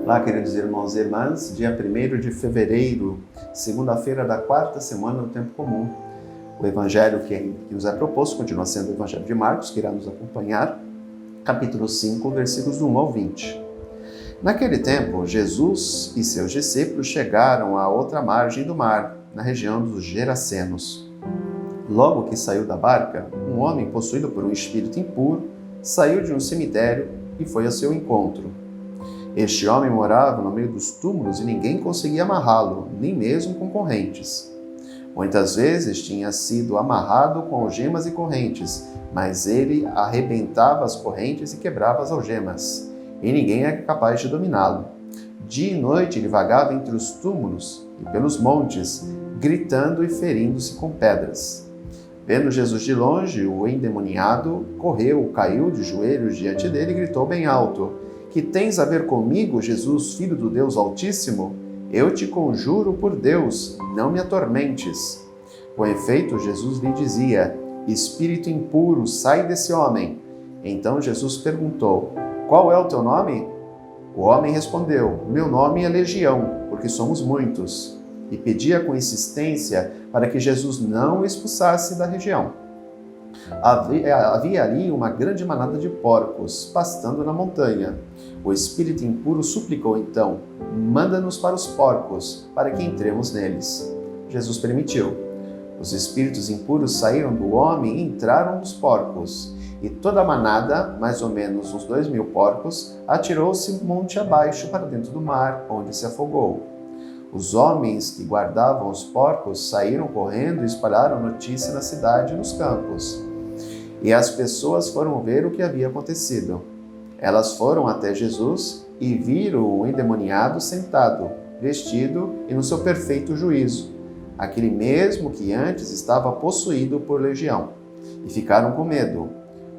Olá, queridos irmãos e irmãs, dia 1º de fevereiro, segunda-feira da quarta semana do tempo comum. O evangelho que nos é proposto continua sendo o evangelho de Marcos, que irá nos acompanhar, capítulo 5, versículos do 1 ao 20. Naquele tempo, Jesus e seus discípulos chegaram à outra margem do mar, na região dos Gerasenos. Logo que saiu da barca, um homem possuído por um espírito impuro saiu de um cemitério e foi ao seu encontro. Este homem morava no meio dos túmulos e ninguém conseguia amarrá-lo, nem mesmo com correntes. Muitas vezes tinha sido amarrado com algemas e correntes, mas ele arrebentava as correntes e quebrava as algemas, e ninguém era capaz de dominá-lo. Dia e noite ele vagava entre os túmulos e pelos montes, gritando e ferindo-se com pedras. Vendo Jesus de longe, o endemoniado correu, caiu de joelhos diante dele e gritou bem alto: "Que tens a ver comigo, Jesus, Filho do Deus Altíssimo? Eu te conjuro por Deus, não me atormentes." Com efeito, Jesus lhe dizia: "Espírito impuro, sai desse homem." Então Jesus perguntou: "Qual é o teu nome?" O homem respondeu: "Meu nome é Legião, porque somos muitos." E pedia com insistência para que Jesus não o expulsasse da região. Havia ali uma grande manada de porcos, pastando na montanha. O espírito impuro suplicou então: "Manda-nos para os porcos, para que entremos neles." Jesus permitiu. Os espíritos impuros saíram do homem e entraram nos porcos. E toda a manada, mais ou menos uns 2.000 porcos, atirou-se monte abaixo para dentro do mar, onde se afogou. Os homens que guardavam os porcos saíram correndo e espalharam notícia na cidade e nos campos. E as pessoas foram ver o que havia acontecido. Elas foram até Jesus e viram o endemoniado sentado, vestido e no seu perfeito juízo, aquele mesmo que antes estava possuído por legião, e ficaram com medo.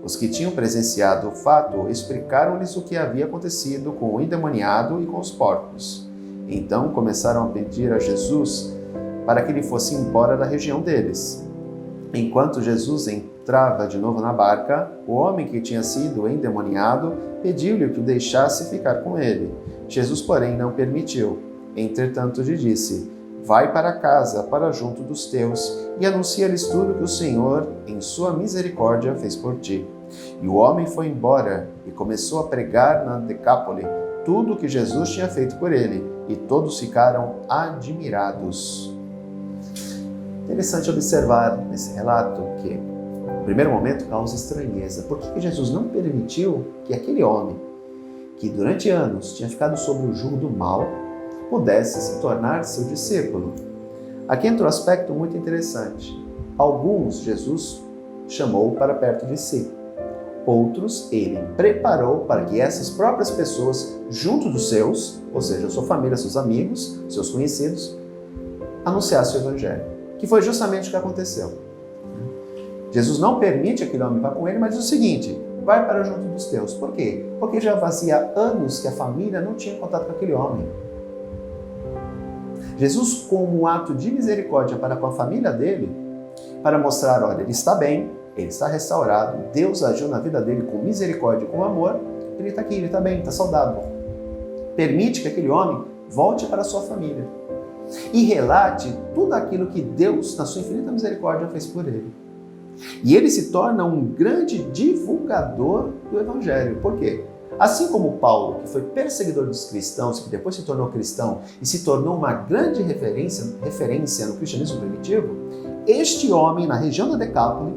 Os que tinham presenciado o fato explicaram-lhes o que havia acontecido com o endemoniado e com os porcos. Então começaram a pedir a Jesus para que ele fosse embora da região deles. Enquanto Jesus entrava de novo na barca, o homem que tinha sido endemoniado pediu-lhe que o deixasse ficar com ele. Jesus, porém, não permitiu. Entretanto, lhe disse: "Vai para casa, para junto dos teus, e anuncia-lhes tudo que o Senhor, em sua misericórdia, fez por ti." E o homem foi embora e começou a pregar na Decápole tudo o que Jesus tinha feito por ele, e todos ficaram admirados. Interessante observar nesse relato que, no primeiro momento, causa estranheza. Por que Jesus não permitiu que aquele homem, que durante anos tinha ficado sob o jugo do mal, pudesse se tornar seu discípulo? Aqui entra um aspecto muito interessante. Alguns Jesus chamou para perto de si. Outros ele preparou para que essas próprias pessoas, junto dos seus, ou seja, sua família, seus amigos, seus conhecidos, anunciassem o evangelho. Que foi justamente o que aconteceu. Jesus não permite que aquele homem vá com ele, mas diz o seguinte: vai para junto dos teus. Por quê? Porque já fazia anos que a família não tinha contato com aquele homem. Jesus, como um ato de misericórdia para com a família dele, para mostrar, olha, ele está bem, ele está restaurado, Deus agiu na vida dele com misericórdia e com amor, ele está aqui, ele está bem, está saudável. Permite que aquele homem volte para a sua família e relate tudo aquilo que Deus, na sua infinita misericórdia, fez por ele. E ele se torna um grande divulgador do Evangelho. Por quê? Assim como Paulo, que foi perseguidor dos cristãos, que depois se tornou cristão e se tornou uma grande referência no cristianismo primitivo, este homem, na região da Decápole,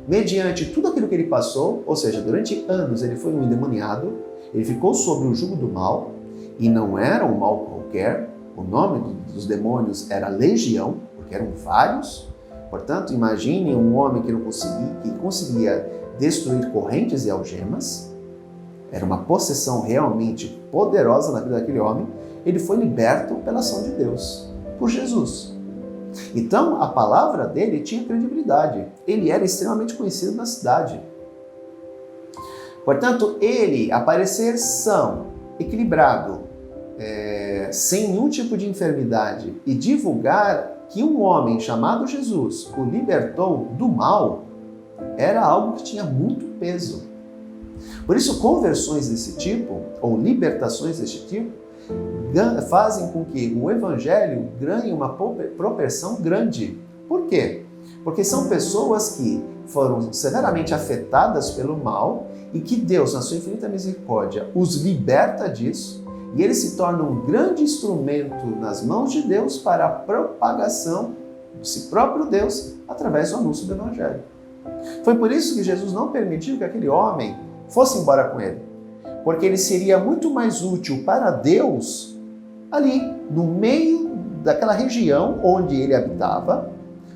mediante tudo aquilo que ele passou, ou seja, durante anos ele foi um endemoniado, ele ficou sob o jugo do mal, e não era um mal qualquer, o nome dos demônios era Legião, porque eram vários. Portanto, imagine um homem que conseguia destruir correntes e algemas, era uma possessão realmente poderosa na vida daquele homem. Ele foi liberto pela ação de Deus, por Jesus. Então, a palavra dele tinha credibilidade. Ele era extremamente conhecido na cidade. Portanto, ele aparecer são, equilibrado, sem nenhum tipo de enfermidade e divulgar que um homem chamado Jesus o libertou do mal, era algo que tinha muito peso. Por isso, conversões desse tipo, ou libertações desse tipo, fazem com que o Evangelho ganhe uma proporção grande. Por quê? Porque são pessoas que foram severamente afetadas pelo mal e que Deus, na sua infinita misericórdia, os liberta disso e eles se tornam um grande instrumento nas mãos de Deus para a propagação de si próprio Deus através do anúncio do Evangelho. Foi por isso que Jesus não permitiu que aquele homem fosse embora com ele, porque ele seria muito mais útil para Deus ali, no meio daquela região onde ele habitava,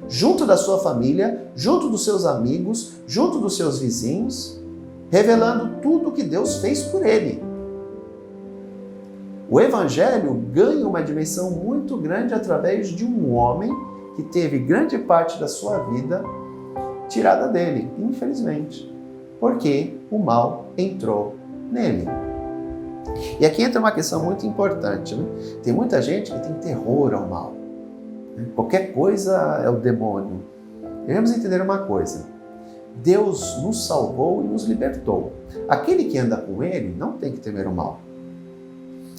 junto da sua família, junto dos seus amigos, junto dos seus vizinhos, revelando tudo o que Deus fez por ele. O Evangelho ganha uma dimensão muito grande através de um homem que teve grande parte da sua vida tirada dele, infelizmente, porque o mal entrou nele. E aqui entra uma questão muito importante, né? Tem muita gente que tem terror ao mal. Qualquer coisa é o demônio. Devemos entender uma coisa: Deus nos salvou e nos libertou. Aquele que anda com ele não tem que temer o mal.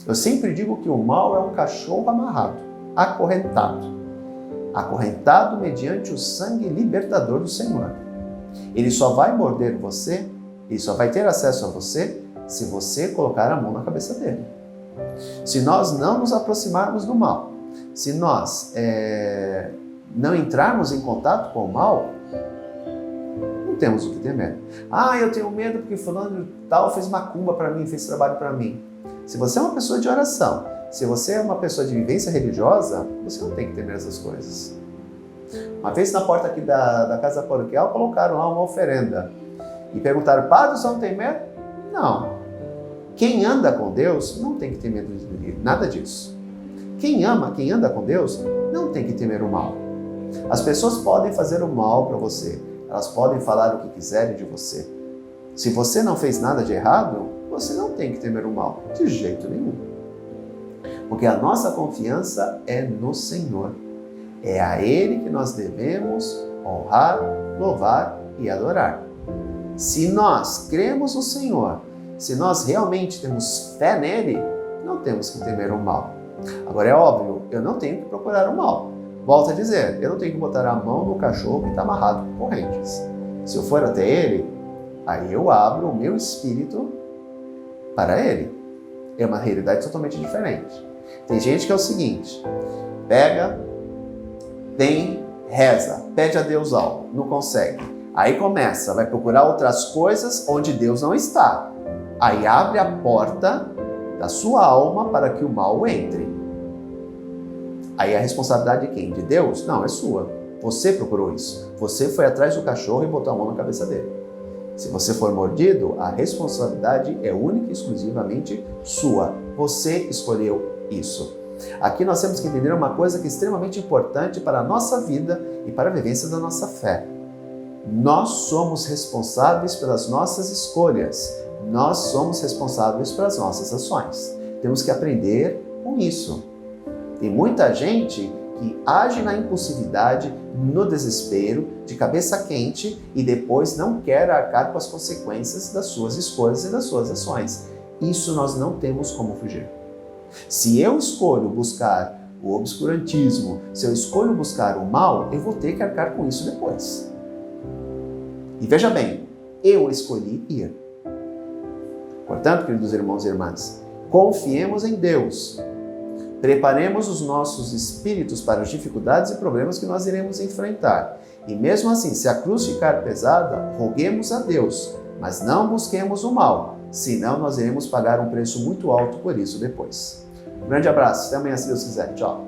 Eu sempre digo que o mal é um cachorro amarrado, acorrentado mediante o sangue libertador do Senhor. Ele só vai morder você, ele só vai ter acesso a você se você colocar a mão na cabeça dele. Se nós não nos aproximarmos do mal, se nós não entrarmos em contato com o mal, não temos o que temer. Eu tenho medo porque fulano tal fez macumba para mim, fez trabalho para mim. Se você é uma pessoa de oração, se você é uma pessoa de vivência religiosa, você não tem que temer essas coisas. Uma vez na porta aqui da casa paroquial, colocaram lá uma oferenda e perguntaram: padre, você não tem medo? Não. Quem anda com Deus não tem que ter medo de nada disso. Quem ama, quem anda com Deus, não tem que temer o mal. As pessoas podem fazer o mal para você, elas podem falar o que quiserem de você. Se você não fez nada de errado, você não tem que temer o mal, de jeito nenhum. Porque a nossa confiança é no Senhor. É a Ele que nós devemos honrar, louvar e adorar. Se nós cremos no Senhor, se nós realmente temos fé nele, não temos que temer o mal. Agora é óbvio, eu não tenho que procurar o mal. Volto a dizer, eu não tenho que botar a mão no cachorro que está amarrado com correntes. Se eu for até ele, aí eu abro o meu espírito para ele. É uma realidade totalmente diferente. Tem gente que é o seguinte: pega, reza, pede a Deus algo, não consegue. Aí começa, vai procurar outras coisas onde Deus não está. Aí abre a porta da sua alma para que o mal entre. Aí a responsabilidade de quem? De Deus? Não, é sua. Você procurou isso. Você foi atrás do cachorro e botou a mão na cabeça dele. Se você for mordido, a responsabilidade é única e exclusivamente sua. Você escolheu isso. Aqui nós temos que entender uma coisa que é extremamente importante para a nossa vida e para a vivência da nossa fé. Nós somos responsáveis pelas nossas escolhas. Nós somos responsáveis pelas nossas ações. Temos que aprender com isso. Tem muita gente que age na impulsividade, no desespero, de cabeça quente e depois não quer arcar com as consequências das suas escolhas e das suas ações. Isso nós não temos como fugir. Se eu escolho buscar o obscurantismo, se eu escolho buscar o mal, eu vou ter que arcar com isso depois. E veja bem, eu escolhi ir. Portanto, queridos irmãos e irmãs, confiemos em Deus. Preparemos os nossos espíritos para as dificuldades e problemas que nós iremos enfrentar. E mesmo assim, se a cruz ficar pesada, roguemos a Deus, mas não busquemos o mal, senão nós iremos pagar um preço muito alto por isso depois. Um grande abraço, até amanhã se Deus quiser. Tchau!